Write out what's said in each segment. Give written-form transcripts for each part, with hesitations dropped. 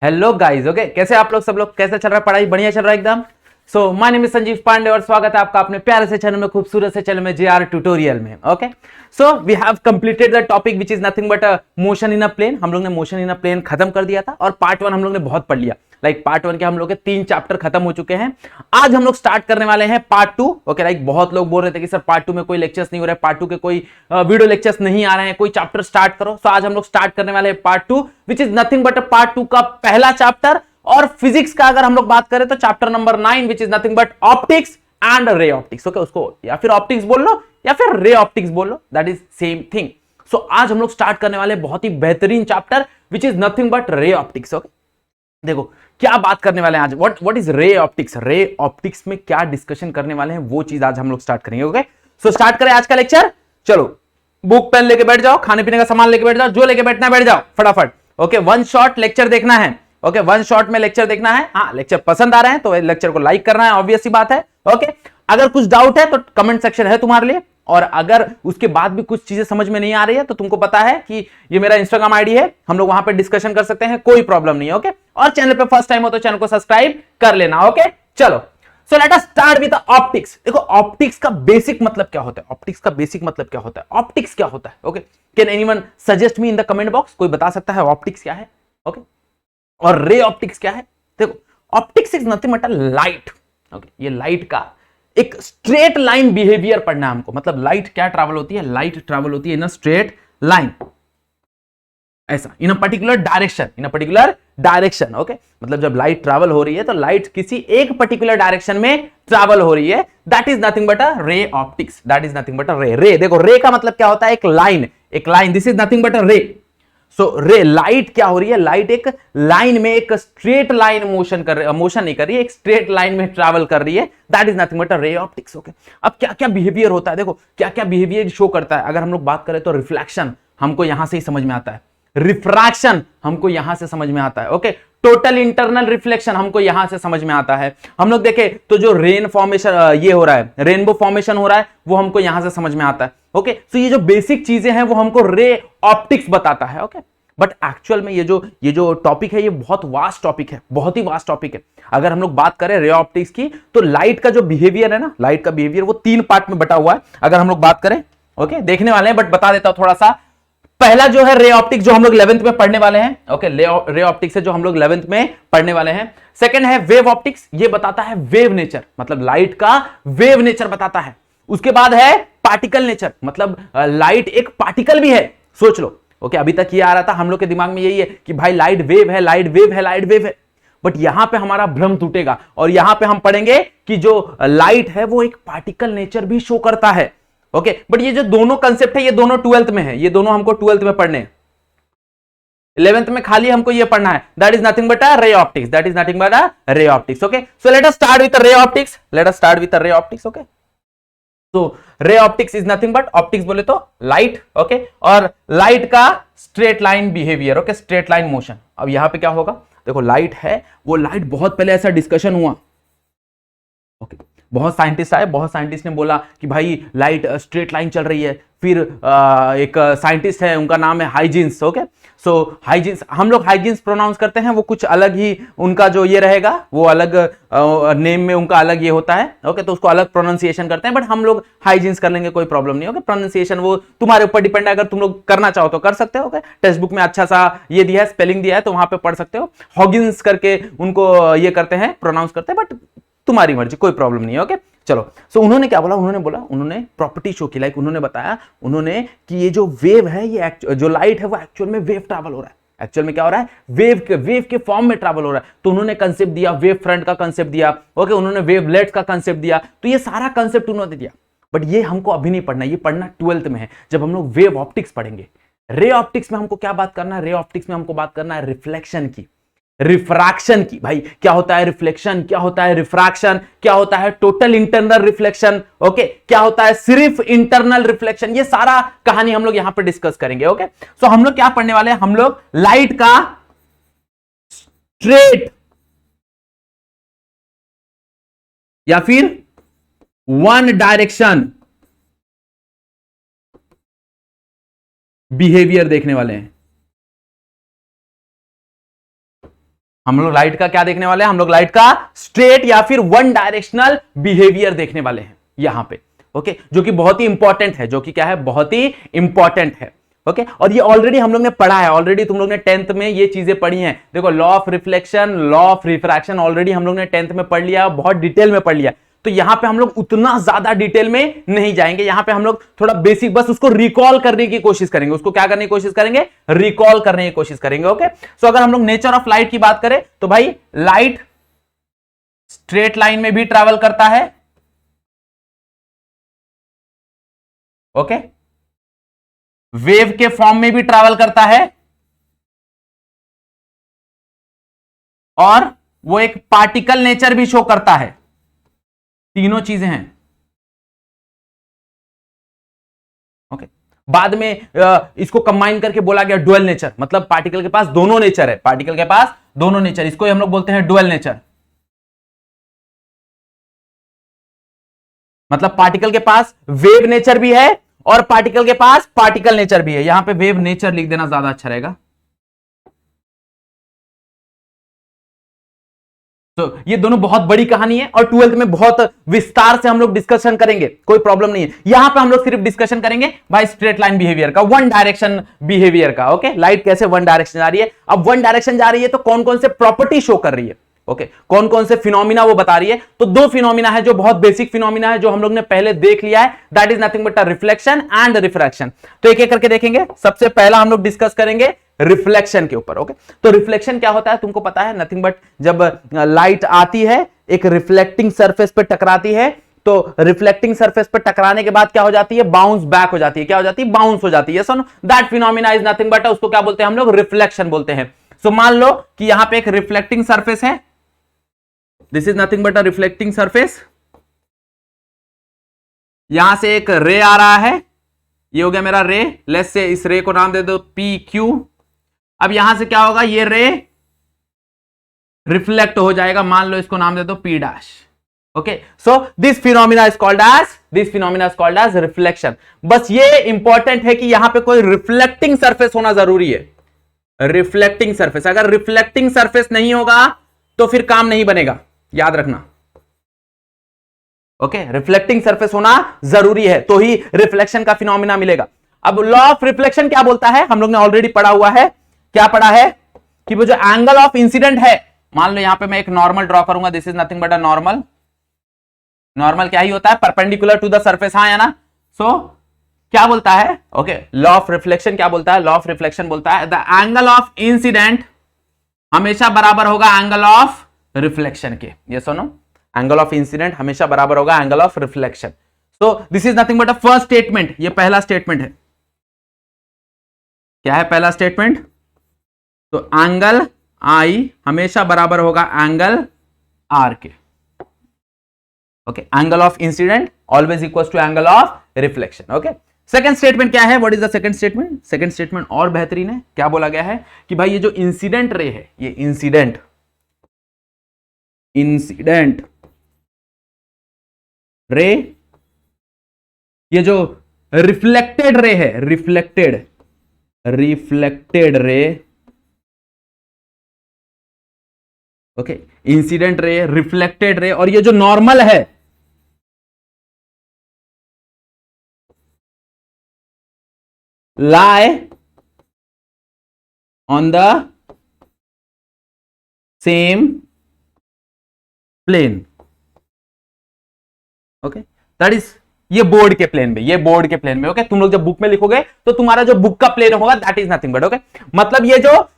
Hello guys, okay कैसे आप लोग, सब लोग कैसे चल रहा है, पढ़ाई बढ़िया चल रहा है एकदम। So my name is Sanjeev Pandey और स्वागत है आपका अपने प्यारे से चैनल में, खूबसूरत से चैनल में, जेआर ट्यूटोरियल में। Okay so we have completed the topic which is nothing but motion in a plane. हम लोग ने मोशन इन अ प्लेन खत्म कर दिया था और पार्ट वन हम लोग ने बहुत पढ़ लिया। लाइक पार्ट वन के हम लोग के 3 चैप्टर खत्म हो चुके हैं। आज हम लोग स्टार्ट करने वाले हैं पार्ट टू। ओके लाइक बहुत लोग बोल रहे थे कि सर पार्ट टू में कोई लेक्चर्स नहीं हो रहा है, पार्ट टू के कोई वीडियो लेक्चर्स नहीं आ रहे हैं, कोई चैप्टर स्टार्ट करो। सो आज हम लोग स्टार्ट करने वाले हैं part two which is nothing but part two का पहला चैप्टर। और फिजिक्स का अगर हम लोग बात करें तो chapter number 9 which is nothing but optics and रे ऑप्टिक्स। ओके उसको या फिर ऑप्टिक्स बोल लो या फिर रे ऑप्टिक्स बोल लो, दैट इज सेम थिंग। सो आज हम लोग स्टार्ट करने वाले बहुत ही बेहतरीन chapter which is nothing but रे ऑप्टिक्स। ओके देखो क्या बात करने वाले हैं आज, what is ray optics, ray optics में क्या डिस्कशन करने वाले हैं वो चीज आज हम लोग स्टार्ट करेंगे। ओके सो स्टार्ट करें आज का लेक्चर। चलो बुक पेन लेके बैठ जाओ, खाने पीने का सामान लेके बैठ जाओ, जो लेके बैठना है बैठ जाओ फटाफट। ओके वन शॉट लेक्चर देखना है। ओके वन शॉट में लेक्चर देखना है। हाँ लेक्चर पसंद आ रहे हैं तो लेक्चर को लाइक करना है, ऑब्वियस सी बात है। ओके अगर कुछ डाउट है तो कमेंट सेक्शन है तुम्हारे लिए, और अगर उसके बाद भी कुछ चीजें समझ में नहीं आ रही है तो तुमको पता है कि ये मेरा इंस्टाग्राम आईडी है, हम लोग वहां पे डिस्कशन कर सकते हैं, कोई प्रॉब्लम नहीं है। ओके और चैनल पे फर्स्ट टाइम हो तो चैनल को सब्सक्राइब कर लेना। ओके चलो सो let us start with optics. देखो ऑप्टिक्स का बेसिक मतलब क्या होता है, ऑप्टिक्स का बेसिक मतलब क्या होता है, ऑप्टिक्स क्या होता है। Okay can anyone suggest me in the comment box, कोई बता सकता है ऑप्टिक्स क्या है। ओके और रे ऑप्टिक्स क्या है। देखो optics is nothing but a light. Okay ये लाइट का एक स्ट्रेट लाइन बिहेवियर पढ़ना है हमको। मतलब लाइट क्या ट्रैवल होती है, लाइट ट्रैवल होती है इन अ स्ट्रेट लाइन, ऐसा in a particular direction, in a particular direction. Okay मतलब जब लाइट ट्रैवल हो रही है तो लाइट किसी एक पर्टिकुलर डायरेक्शन में ट्रैवल हो रही है, that is nothing but a ray optics, that is nothing but a ray. Ray देखो रे का मतलब क्या होता है, एक लाइन, एक line, this is nothing but a ray. So रे लाइट क्या हो रही है, लाइट एक लाइन में, एक स्ट्रेट लाइन मोशन कर रही है, मोशन नहीं कर रही है, एक स्ट्रेट लाइन में ट्रैवल कर रही है, that is nothing but a ray optics. Okay अब क्या क्या बिहेवियर होता है, देखो क्या क्या बिहेवियर शो करता है। अगर हम लोग बात करें तो रिफ्लेक्शन हमको यहां से ही समझ में आता है, रिफ्रैक्शन हमको यहां से समझ में आता है। ओके टोटल इंटरनल रिफ्लेक्शन हमको यहां से समझ में आता है। हम लोग देखें तो जो रेन फॉर्मेशन ये हो रहा है, रेनबो फॉर्मेशन हो रहा है, वो हमको यहां से समझ में आता है। ओके सो ये जो बेसिक चीजें हैं वो हमको रे ऑप्टिक्स बताता है। ओके बट एक्चुअल में ये जो टॉपिक है ये बहुत वास्ट टॉपिक है, बहुत ही वास्ट टॉपिक है। अगर हम लोग बात करें रे ऑप्टिक्स की तो लाइट का जो बिहेवियर है ना, लाइट का बिहेवियर वो 3 पार्ट में बटा हुआ है। अगर हम लोग बात करें, ओके देखने वाले हैं बट बता देता हूं थोड़ा सा। पहला जो है रे ऑप्टिक्स, जो हम लोग 11th में पढ़ने वाले हैं। ओके रे ऑप्टिक्स है जो हम लोग 11th में पढ़ने वाले हैं। सेकंड है वेव ऑप्टिक्स, ये बताता है वेव नेचर, मतलब लाइट का वेव नेचर बताता है। उसके बाद है पार्टिकल नेचर, मतलब लाइट एक पार्टिकल भी है, सोच लो। ओके अभी तक ये आ रहा था हम लोग के दिमाग में यही है कि भाई लाइट वेव है, लाइट वेव है, लाइट वेव है, बट यहां पे हमारा भ्रम टूटेगा और यहां पे हम पढ़ेंगे कि जो लाइट है वो एक पार्टिकल नेचर भी शो करता है। ओके बट ये जो दोनों कंसेप्ट है ये दोनों 12th में है, ये दोनों हमको 12th में पढ़ने हैं। 11th में खाली हमको ये पढ़ना है, that is nothing but a ray optics, that is nothing but a ray optics. Okay so let us start with ray optics, let us start with ray optics. Okay तो ray optics is nothing but, optics बोले तो light. Okay और light का straight line behaviour, okay straight line motion. अब यहां पे क्या होगा, देखो लाइट है, वो लाइट बहुत पहले ऐसा डिस्कशन हुआ। ओके बहुत साइंटिस्ट आए, बहुत साइंटिस्ट ने बोला कि भाई लाइट स्ट्रेट लाइन चल रही है। फिर एक साइंटिस्ट है उनका नाम है हाइजिन्स। ओके सो हाइजिन्स, हम लोग हाइजिन्स प्रोनाउंस करते हैं, वो कुछ अलग ही उनका जो ये रहेगा, वो अलग नेम में उनका अलग ये होता है। ओके तो उसको अलग प्रोनाउंसिएशन करते हैं, बट हम लोग हाइजिन्स कर लेंगे, कोई प्रॉब्लम नहीं। ओके प्रोनाउंसिएशन वो तुम्हारे ऊपर डिपेंड है, अगर तुम लोग करना चाहो तो कर सकते हो। ओके टेक्स्ट बुक में अच्छा सा ये दिया है, स्पेलिंग दिया है, तो वहां पे पढ़ सकते हो। हॉगिन्स करके उनको ये करते हैं, प्रोनाउंस करते हैं, बट तुम्हारी मर्जी, कोई प्रॉब्लम नहीं है। ओके चलो सो उन्होंने क्या बोला, उन्होंने प्रॉपर्टी शो की, लाइक उन्होंने बताया उन्होंने कि ये जो वेव है, ये जो लाइट है वो एक्चुअल में वेव ट्रैवल हो रहा है। एक्चुअल में क्या हो रहा है, वेव के फॉर्म में ट्रैवल हो रहा है। तो उन्होंने कंसेप्ट दिया, वेव फ्रंट का कंसेप्ट दिया। ओके उन्होंने वेवलेट्स का कंसेप्ट दिया। तो ये सारा कंसेप्ट उन्होंने दिया, बट ये हमको अभी नहीं पढ़ना, ये पढ़ना 12th में है जब हम लोग वेव ऑप्टिक्स पढ़ेंगे। रे ऑप्टिक्स में हमको क्या बात करना है, रे ऑप्टिक्स में हमको बात करना है रिफ्लेक्शन की, रिफ्रैक्शन की। भाई क्या होता है रिफ्लेक्शन, क्या होता है रिफ्रैक्शन, क्या होता है टोटल इंटरनल रिफ्लेक्शन, ओके क्या होता है सिर्फ इंटरनल रिफ्लेक्शन, ये सारा कहानी हम लोग यहां पर डिस्कस करेंगे। ओके सो हम लोग क्या पढ़ने वाले हैं, हम लोग लाइट का स्ट्रेट या फिर वन डायरेक्शन बिहेवियर देखने वाले हैं। हम लोग लाइट का क्या देखने वाले हैं? हम लोग लाइट का स्ट्रेट या फिर वन डायरेक्शनल बिहेवियर देखने वाले हैं यहां पे। ओके, जो कि बहुत ही इंपॉर्टेंट है, जो कि क्या है? बहुत ही इंपॉर्टेंट है। ओके, और ये ऑलरेडी हम लोग ने पढ़ा है, ऑलरेडी तुम लोग ने 10th में ये चीजें पढ़ी हैं। देखो, law of reflection, law of refraction already हम लोग ने 10th में पढ़ लिया, बहुत डिटेल में पढ़ लिया। तो यहां पे हम लोग उतना ज्यादा डिटेल में नहीं जाएंगे, यहां पे हम लोग थोड़ा बेसिक बस उसको रिकॉल करने की कोशिश करेंगे। उसको क्या करने की कोशिश करेंगे? रिकॉल करने की कोशिश करेंगे। ओके, सो अगर हम लोग नेचर ऑफ लाइट की बात करें तो भाई लाइट स्ट्रेट लाइन में भी ट्रैवल करता है। ओके, वेव के फॉर्म में भी ट्रैवल करता है, और वो एक पार्टिकल नेचर भी शो करता है। तीनों चीजें हैं। ओके, बाद में इसको कंबाइन करके बोला गया डुअल नेचर, मतलब पार्टिकल के पास दोनों नेचर है, पार्टिकल के पास दोनों नेचर, इसको हम लोग बोलते हैं डुअल नेचर। मतलब पार्टिकल के पास वेव नेचर भी है और पार्टिकल के पास पार्टिकल नेचर भी है। यहां पे वेव नेचर लिख देना ज्यादा अच्छा रहेगा। तो ये दोनों बहुत बड़ी कहानी है और 12th में बहुत विस्तार से हम लोग डिस्कशन करेंगे, कोई प्रॉब्लम नहीं है। यहां पे हम लोग सिर्फ डिस्कशन करेंगे भाई स्ट्रेट लाइन बिहेवियर का, वन डायरेक्शन बिहेवियर का। ओके, लाइट कैसे वन डायरेक्शन जा रही है। अब वन डायरेक्शन जा रही है तो कौन कौन से प्रॉपर्टी शो कर रही है, ओके, कौन कौन से फिनोमिना वो बता रही है। तो दो फिनोमिना है जो बहुत बेसिक फिनोमिना है, जो हम लोग ने पहले देख लिया है, that is nothing but reflection and refraction. तो एक एक करके देखेंगे। सबसे पहला हम लोग डिस्कस करेंगे रिफ्लेक्शन के ऊपर। ओके, तो रिफ्लेक्शन क्या होता है तुमको पता है? नथिंग बट जब लाइट आती है एक रिफ्लेक्टिंग सरफेस पे टकराती है, तो रिफ्लेक्टिंग सरफेस पे टकराने के बाद क्या हो जाती है? बाउंस बैक हो जाती है। क्या हो जाती है? बाउंस हो जाती है। So that phenomena is nothing but, उसको क्या बोलते हैं हम लोग? रिफ्लेक्शन बोलते हैं। सो मान लो कि यहां पे एक रिफ्लेक्टिंग सरफेस है, this is nothing but a reflecting surface. यहां से एक रे आ रहा है, ये हो गया मेरा रे। लेट्स से इस रे को नाम दे दो पी क्यू। अब यहां से क्या होगा? ये रे रिफ्लेक्ट हो जाएगा, मान लो इसको नाम दे दो P dash. Okay, so this phenomena is called as reflection. बस ये इंपॉर्टेंट है कि यहां पे कोई रिफ्लेक्टिंग सरफेस होना जरूरी है। रिफ्लेक्टिंग सरफेस, अगर रिफ्लेक्टिंग सरफेस नहीं होगा तो फिर काम नहीं बनेगा, याद रखना। ओके, रिफ्लेक्टिंग सरफेस होना जरूरी है तो ही रिफ्लेक्शन का फिनोमिना मिलेगा। अब लॉ ऑफ रिफ्लेक्शन क्या बोलता है? हम लोग ने ऑलरेडी पढ़ा हुआ है। क्या पढ़ा है? कि वो जो एंगल ऑफ इंसिडेंट है, मान लो यहां पे मैं एक नॉर्मल ड्रॉ करूंगा, this is nothing but a normal. Normal क्या ही होता है? परपेंडिकुलर टू द सरफेस, हाँ या ना? सो क्या बोलता है? ओके, लॉ ऑफ रिफ्लेक्शन क्या बोलता है? लॉ ऑफ रिफ्लेक्शन बोलता है द एंगल ऑफ इंसिडेंट हमेशा बराबर होगा एंगल ऑफ रिफ्लेक्शन के। ये सुनो, एंगल ऑफ इंसिडेंट हमेशा बराबर होगा angle of reflection. So this is nothing but a first statement. ये पहला स्टेटमेंट है। क्या है पहला स्टेटमेंट? तो एंगल आई हमेशा बराबर होगा एंगल आर के। Okay, angle of incident always equals to angle of reflection. Okay, second statement क्या है? What is the second statement? Second statement और बेहतरीन है। क्या बोला गया है? कि भाई ये जो इंसिडेंट रे है, ये इंसिडेंट रे, ये जो रिफ्लेक्टेड रे है, reflected ray, okay, incident ray, reflected रे, और ये जो नॉर्मल है, lie on the same plane. Okay, that is ये बोर्ड के प्लेन में, ये बोर्ड के प्लेन में। ओके, तुम लोग जब बुक में लिखोगे तो तुम्हारा जो बुक का प्लेन होगा that is nothing but, okay, मतलब ये जो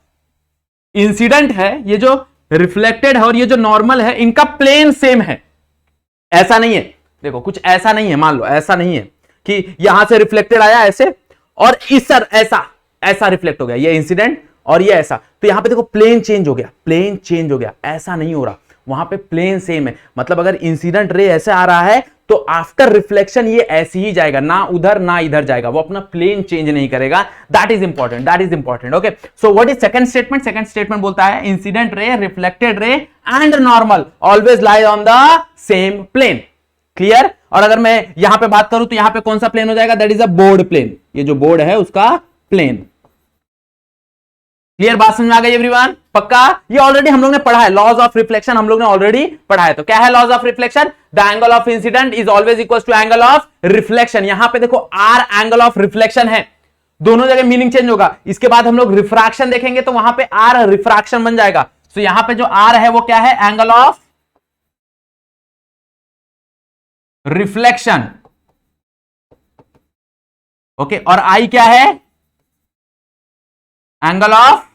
इंसिडेंट है, ये जो रिफ्लेक्टेड है और ये जो नॉर्मल है, इनका प्लेन सेम है। ऐसा नहीं है, देखो कुछ ऐसा नहीं है, मान लो ऐसा नहीं है कि यहां से रिफ्लेक्टेड आया ऐसे और इस ऐसा रिफ्लेक्ट हो गया, ये इंसिडेंट और ये ऐसा, तो यहां पे देखो प्लेन चेंज हो गया, प्लेन चेंज हो गया, ऐसा नहीं हो रहा, वहां पे प्लेन सेम है। मतलब अगर इंसिडेंट रे ऐसे आ रहा है तो आफ्टर रिफ्लेक्शन ये ऐसे ही जाएगा, ना उधर ना इधर जाएगा, वो अपना प्लेन चेंज नहीं करेगा। That is important, that is important. Okay, so what is second statement? Second statement बोलता है incident ray, reflected ray and normal always lie on the same plane. Clear? और अगर मैं यहां पे बात करूं तो यहां पे कौन सा प्लेन हो जाएगा? That is a board plane, ये जो बोर्ड है उसका प्लेन। क्लियर? बात समझ में आ गई एवरीवन? पक्का? ये ऑलरेडी हम लोग ने पढ़ा है, लॉज ऑफ रिफ्लेक्शन हम लोग ने ऑलरेडी पढ़ा है। तो क्या है laws of reflection? The angle of incident is always equal to angle of reflection. यहां पे देखो आर एंगल ऑफ रिफ्लेक्शन है, दोनों जगह मीनिंग चेंज होगा। इसके बाद हम लोग रिफ्रैक्शन देखेंगे तो वहां पे आर रिफ्रैक्शन बन जाएगा। तो यहां पे जो आर है वो क्या है? Angle of reflection. ओके, और आई क्या है? Angle of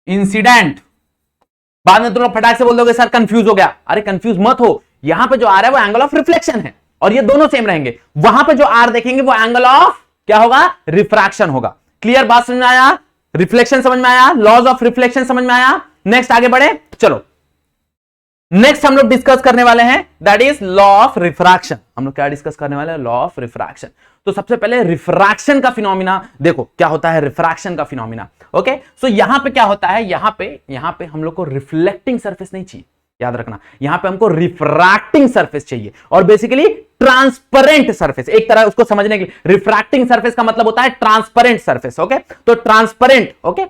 incident. बाद में तुम लोग फटाक से बोल दोगे सर कंफ्यूज हो गया। अरे कंफ्यूज मत हो, यहां पे जो आर है वो एंगल ऑफ रिफ्लेक्शन है और ये दोनों सेम रहेंगे। वहां पे जो आर देखेंगे वो एंगल ऑफ क्या होगा? रिफ्रैक्शन होगा। क्लियर बात समझ में आया? रिफ्लेक्शन समझ में आया, लॉज ऑफ रिफ्लेक्शन समझ में आया। नेक्स्ट आगे बढ़े, चलो नेक्स्ट हम लोग डिस्कस करने वाले हैं that is law of refraction. हम लोग क्या डिस्कस करने वाले हैं? Law of refraction. तो सबसे पहले रिफ्रैक्शन का फिनोमिना देखो क्या होता है। रिफ्रैक्शन का फिनोमिना, ओके। सो यहां पे क्या होता है? यहां पे हम लोग को रिफ्लेक्टिंग सरफेस नहीं चाहिए, याद रखना। यहां पे हमको रिफ्रैक्टिंग सरफेस चाहिए और बेसिकली ट्रांसपेरेंट सरफेस। एक तरह उसको समझने के लिए रिफ्रैक्टिंग सरफेस का मतलब होता है ट्रांसपेरेंट सरफेस, ओके। तो ट्रांसपेरेंट, ओके,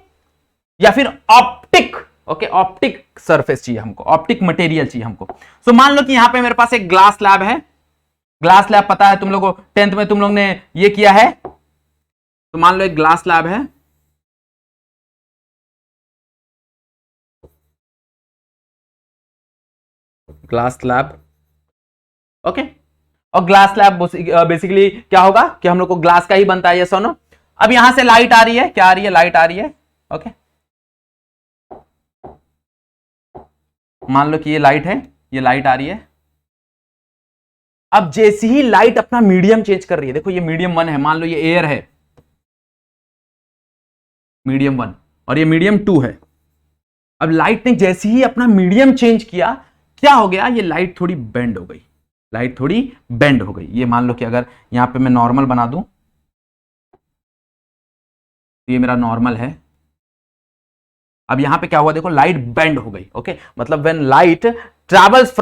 या फिर ऑप्टिक, ओके, ऑप्टिक सरफेस चाहिए हमको, ऑप्टिक मटेरियल चाहिए हमको। सो मान लो कि यहां पे मेरे पास एक ग्लास स्लैब है। ग्लास स्लैब पता है तुम लोगों को, 10th में तुम लोग ने ये किया है। तो मान लो एक ग्लास स्लैब है, ग्लास स्लैब, ओके। और ग्लास स्लैब बेसिकली क्या होगा कि हम लोग को ग्लास का ही बनता है, ये सुनो। अब यहां से लाइट आ रही है, क्या आ रही है? लाइट आ रही है, ओके। मान लो कि ये लाइट है, ये लाइट आ रही है। अब जैसे ही लाइट अपना मीडियम चेंज कर रही है, देखो ये मीडियम 1 है, मान लो ये एयर है, मीडियम 1, और ये मीडियम 2 है। अब लाइट ने जैसे ही अपना मीडियम चेंज किया, क्या हो गया? ये लाइट थोड़ी बेंड हो गई, लाइट थोड़ी बेंड हो गई। ये मान लो कि अगर यहां पे मैं नॉर्मल बना दूं, तो ये मेरा नॉर्मल है। अब यहां पे क्या हुआ? देखो लाइट बेंड हो गई, ओके। मतलब when light travels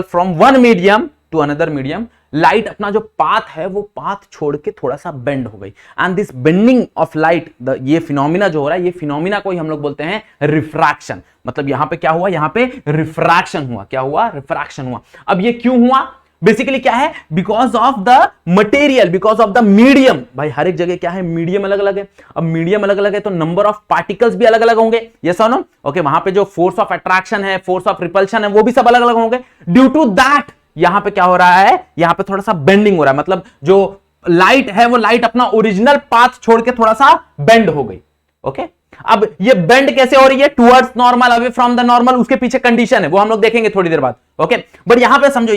from one medium to another medium, light अपना जो पाथ है वो पाथ छोड़ के थोड़ा सा बेंड हो गई। And this bending of light, ये फिनोमिना जो हो रहा है, ये फिनोमिना को ही हम लोग बोलते हैं रिफ्रैक्शन। मतलब यहां पे क्या हुआ? यहां पे रिफ्रैक्शन हुआ। क्या हुआ? रिफ्रैक्शन हुआ। अब ये क्यों हुआ? बेसिकली क्या है? Because of the material, because of the medium. भाई हर एक जगह क्या है? मीडियम अलग अलग है। अब मीडियम अलग अलग है तो नंबर ऑफ पार्टिकल्स भी अलग अलग होंगे, यस और नो? ओके, वहां पे जो फोर्स ऑफ अट्रैक्शन है, फोर्स ऑफ रिपल्शन है, वो भी सब अलग अलग होंगे। ड्यू टू दैट यहां पे क्या हो रहा है? यहां पे थोड़ा सा बेंडिंग हो रहा है। मतलब जो लाइट है वो लाइट अपना ओरिजिनल पाथ छोड़ के थोड़ा सा बेंड हो गई, ओके। अब ये बेंड कैसे हो रही है? Towards normal, away from the normal. उसके पीछे कंडीशन है, वो हम लोग देखेंगे थोड़ी देर बाद, ओके। बट यहां पे समझो,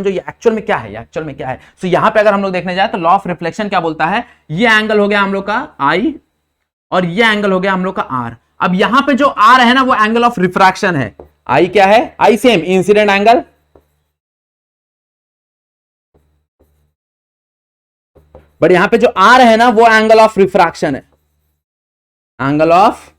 ये एक्चुअल में क्या है, एक्चुअल में क्या है। सो यहां पे अगर हम लोग देखने जाए तो लॉ ऑफ रिफ्लेक्शन क्या बोलता है? ये एंगल हो गया हम लोग का आई और ये एंगल हो गया हम लोग का आर। अब यहां पे जो आर है ना वो एंगल ऑफ रिफ्रैक्शन है। आई क्या है? आई सेम इंसिडेंट एंगल, बट यहां पे जो आर है ना वो एंगल ऑफ रिफ्रैक्शन है, एंगल ऑफ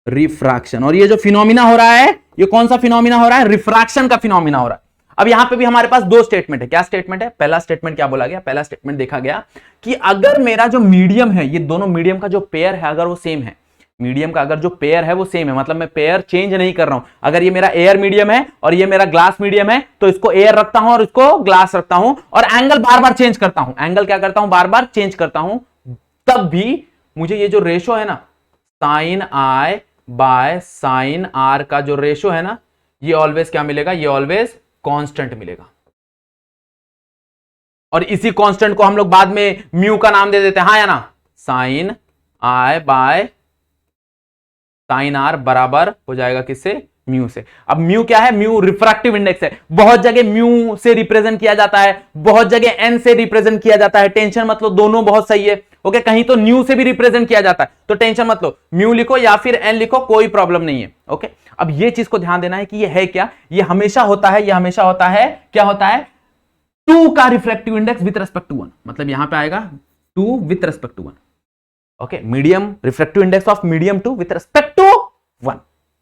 रिफ्रैक्शन। और ये जो फिनोमिना हो रहा है, ये कौन सा फिनोमिना हो रहा है? रिफ्रैक्शन का फिनोमिना हो रहा है। अब यहां पे भी हमारे पास दो स्टेटमेंट है। क्या स्टेटमेंट है? पहला स्टेटमेंट क्या बोला गया? पहला स्टेटमेंट देखा गया कि अगर मेरा जो मीडियम है, ये दोनों मीडियम का जो पेयर है अगर वो सेम है, मीडियम का अगर जो पेयर है वो सेम है, मतलब मैं पेयर चेंज नहीं कर रहा हूं। अगर ये मेरा एयर मीडियम है और ये मेरा ग्लास मीडियम है, तो इसको एयर रखता हूं और इसको ग्लास रखता हूं और एंगल बार बार चेंज करता हूं। एंगल क्या करता हूं? बार बार चेंज करता हूं। तब भी मुझे ये जो रेशो है ना, sine i by sine r का जो रेशो है ना, ये ऑलवेज क्या मिलेगा? ये ऑलवेज कांस्टेंट मिलेगा। और इसी कांस्टेंट को हम लोग बाद में म्यू का नाम दे देते हैं, हाँ या ना? Sine i by sine r बराबर हो जाएगा किससे? म्यू से। अब म्यू क्या है? म्यू रिफ्रैक्टिव इंडेक्स है। बहुत जगह म्यू से रिप्रेजेंट किया जाता है, बहुत जगह एन से रिप्रेजेंट किया जाता है। टेंशन मत लो, दोनों बहुत सही है, ओके। कहीं तो न्यू से भी रिप्रेजेंट किया जाता है, तो टेंशन मत लो, म्यू लिखो या फिर एन लिखो, कोई प्रॉब्लम नहीं है, ओके। अब ये चीज को ध्यान देना है कि ये है क्या? ये हमेशा होता है, ये हमेशा होता है, क्या होता है? 2 का refractive index with respect to 1, मतलब यहां पे आएगा 2 with respect to 1, okay. Medium refractive index of medium 2 with respect to 1।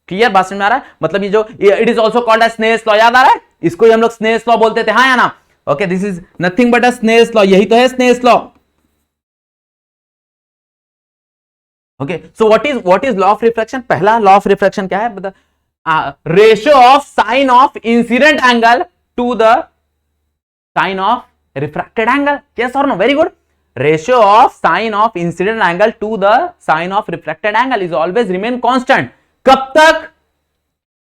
Clear? बात समझ में आ रहा है? मतलब ये जो it is also called as Snell's law, याद आ रहा है? इसको ही हम लोग स्नेल्स लॉ बोलते थे, हाँ या ना? Okay, this is nothing but a Snell's law, यही तो है Snell's law. Okay, so what is law of refraction? पहला लॉ ऑफ रिफ्रैक्शन क्या है बता? Ratio of sine of incident angle to the sine of refracted angle. Yes और no? Very good. Ratio of sine of incident angle to the sine of refracted angle is always remain constant. कब तक?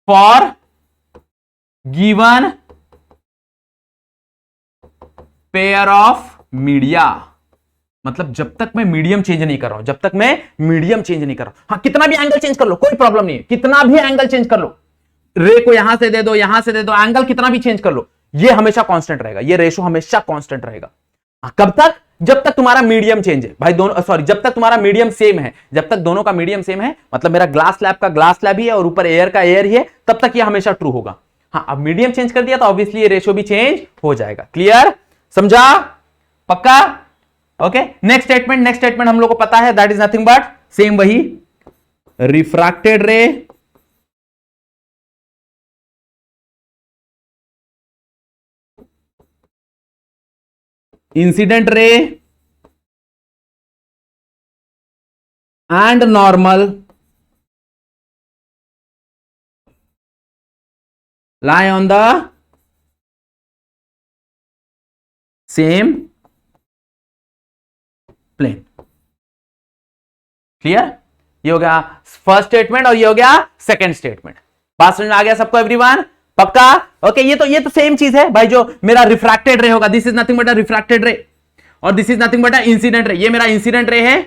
For given pair of media. मतलब जब तक मैं medium change नहीं कर रहा हूं, जब तक मैं मीडियम चेंज नहीं कर रहा हूं. हाँ, कितना भी एंगल चेंज कर लो, कोई प्रॉब्लम नहीं है. कितना भी एंगल चेंज कर लो, रे को यहां से दे दो, यहां से दे दो, एंगल कितना भी चेंज कर लो, ये हमेशा कांस्टेंट रहेगा. ये रेशो हमेशा कांस्टेंट रहेगा. कब तक? जब तक तुम्हारा मीडियम चेंज है भाई. दोनों, सॉरी, जब तक तुम्हारा मीडियम सेम है. जब तक दोनों का मीडियम सेम है, मतलब मेरा ग्लास स्लैब का ग्लास स्लैब ही है और ऊपर एयर का एयर ही है, तब तक ये हमेशा ट्रू होगा. हाँ, अब मीडियम चेंज कर दिया तो ऑब्वियसली ये रेशो भी चेंज हो जाएगा. क्लियर? समझा? पक्का? ओके. नेक्स्ट स्टेटमेंट हम लोग को पता है, that is nothing but same वही refracted ray incident ray and normal lie on the same plane. Clear? ये हो गया फर्स्ट स्टेटमेंट और ये हो गया सेकंड स्टेटमेंट. बात समझ में आ गया सबको एवरीवन? पक्का? ओके. ये तो सेम चीज है भाई. जो मेरा रिफ्रैक्टेड रे होगा, this is nothing but a refracted ray, और this is nothing but a incident ray. ये मेरा इंसिडेंट रे है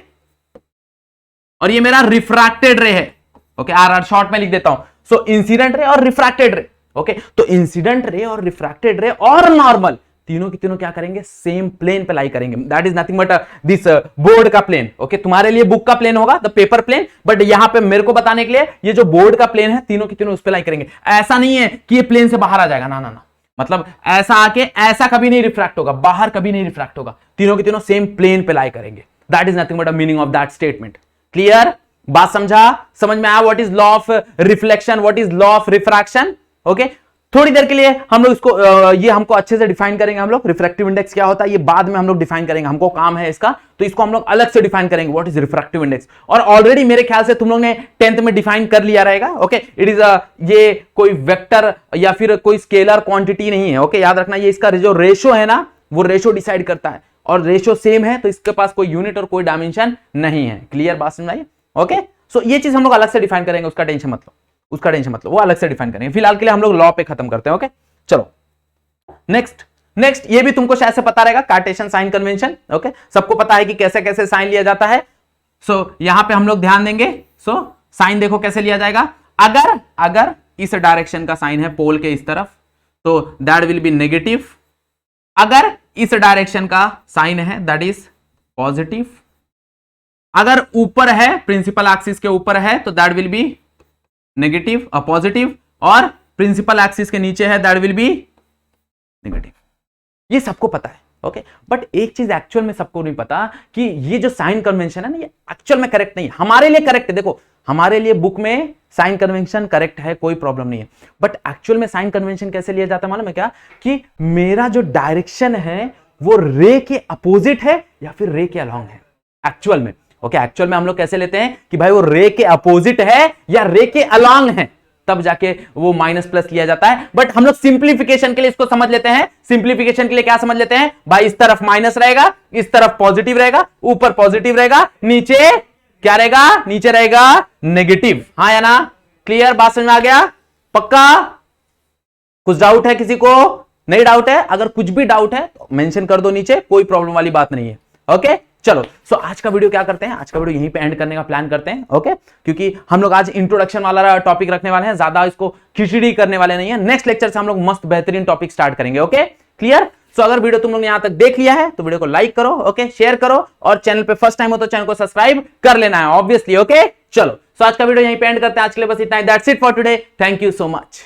और ये मेरा रिफ्रैक्टेड रे है. ओके, आर शॉर्ट में लिख देता हूं. सो इंसिडेंट रे और रिफ्रैक्टेड रे. ओके, तो इंसिडेंट रे और रिफ्रैक्टेड रे और नॉर्मल तीनों की तीनों क्या करेंगे? सेम प्लेन पे लाई करेंगे. That is nothing but this board का प्लेन. ओके, तुम्हारे लिए बुक का प्लेन होगा, द पेपर प्लेन, बट यहां पे मेरे को बताने के लिए ये जो बोर्ड का प्लेन है, तीनों की तीनों उस पे लाई करेंगे. ऐसा नहीं है कि ये प्लेन से बाहर आ जाएगा, ना ना ना. मतलब ऐसा आके ऐसा कभी नहीं रिफ्रैक्ट होगा, बाहर कभी नहीं रिफ्रैक्ट होगा. तीनों की तीनों सेम प्लेन पे लाई करेंगे. That is nothing but the meaning of that statement. Clear? बात समझा? समझ में आया? What is law of reflection, what is law of refraction? Okay, थोड़ी देर के लिए हम लोग इसको ये हमको अच्छे से डिफाइन करेंगे. हम लोग रिफ्रैक्टिव इंडेक्स क्या होता है ये बाद में हम लोग डिफाइन करेंगे. हमको काम है इसका, तो इसको हम लोग अलग से डिफाइन करेंगे. What is refractive index? और ऑलरेडी मेरे ख्याल से तुम लोग ने 10th में डिफाइन कर लिया रहेगा. ओके, इट इज ये कोई वेक्टर या फिर कोई स्केलर क्वांटिटी नहीं है. ओके, याद रखना, ये इसका जो रेशो है ना, वो रेशो डिसाइड करता है, और रेशो सेम है तो इसके पास कोई यूनिट और कोई डायमेंशन नहीं है. क्लियर? बात समझ आई? ओके, सो ये चीज हम लोग अलग से डिफाइन करेंगे, उसका टेंशन मत लो, उसका टेंशन मत लो, वो अलग से डिफाइन करेंगे. फिलहाल के लिए हम लोग लॉ पे खत्म करते हैं. ओके, चलो नेक्स्ट ये भी तुमको शायद से पता रहेगा, कार्टेशियन साइन कन्वेंशन. ओके, सबको पता है कि कैसे कैसे साइन लिया जाता है. सो यहां पे हम लोग ध्यान देंगे. सो साइन देखो कैसे लिया जाएगा. अगर इस डायरेक्शन का साइन है पोल के इस तरफ, तो दैट विल बी नेगेटिव. अगर इस डायरेक्शन का साइन है दैट इज पॉजिटिव. अगर ऊपर है, प्रिंसिपल एक्सिस के ऊपर है, तो that will be negative positive, और प्रिंसिपल एक्सिस के नीचे है दैट विल बी नेगेटिव. ये सबको पता है. ओके, बट एक चीज एक्चुअल में सबको नहीं पता कि ये जो साइन कन्वेंशन है ना, ये एक्चुअल में करेक्ट नहीं है. हमारे लिए करेक्ट है. देखो, हमारे लिए बुक में साइन कन्वेंशन करेक्ट है, कोई प्रॉब्लम नहीं है, बट एक्चुअल में साइन कन्वेंशन कैसे लिया जाता है मालूम है क्या? कि मेरा जो डायरेक्शन है वो रे के अपोजिट है या फिर रे के अलोंग है एक्चुअल में. ओके, एक्चुअल में हम लोग कैसे लेते हैं कि भाई वो रे के अपोजिट है या रे के अलोंग है, तब जाके वो माइनस प्लस लिया जाता है. बट हम लोग सिंप्लीफिकेशन के लिए इसको समझ लेते हैं. सिंप्लीफिकेशन के लिए क्या समझ लेते हैं भाई? इस तरफ माइनस रहेगा, इस तरफ पॉजिटिव रहेगा, ऊपर पॉजिटिव रहेगा, नीचे क्या रहेगा? नीचे रहेगा नेगेटिव. हाँ या ना? क्लियर? बात समझ में आ गया? पक्का? कुछ डाउट है किसी को? नहीं डाउट है? अगर कुछ भी डाउट है तो मेंशन कर दो नीचे, कोई प्रॉब्लम वाली बात नहीं है. ओके, चलो. सो आज का वीडियो क्या करते हैं? आज का वीडियो यहीं पे एंड करने का प्लान करते हैं. ओके, क्योंकि हम लोग आज इंट्रोडक्शन वाला टॉपिक रखने वाले हैं, ज्यादा इसको खिचड़ी करने वाले नहीं है. नेक्स्ट लेक्चर से हम लोग मस्त बेहतरीन टॉपिक स्टार्ट करेंगे. Okay, clear? सो अगर वीडियो तुम लोग ने यहां तक देख लिया है तो वीडियो को लाइक करो, ओके, शेयर करो, और चैनल पे फर्स्ट टाइम हो तो चैनल को सब्सक्राइब कर लेना है ऑब्वियसली. ओके, चलो. सो आज का वीडियो यहीं पे एंड करते हैं. आज के लिए बस इतना ही. That's it for today. Thank you so much.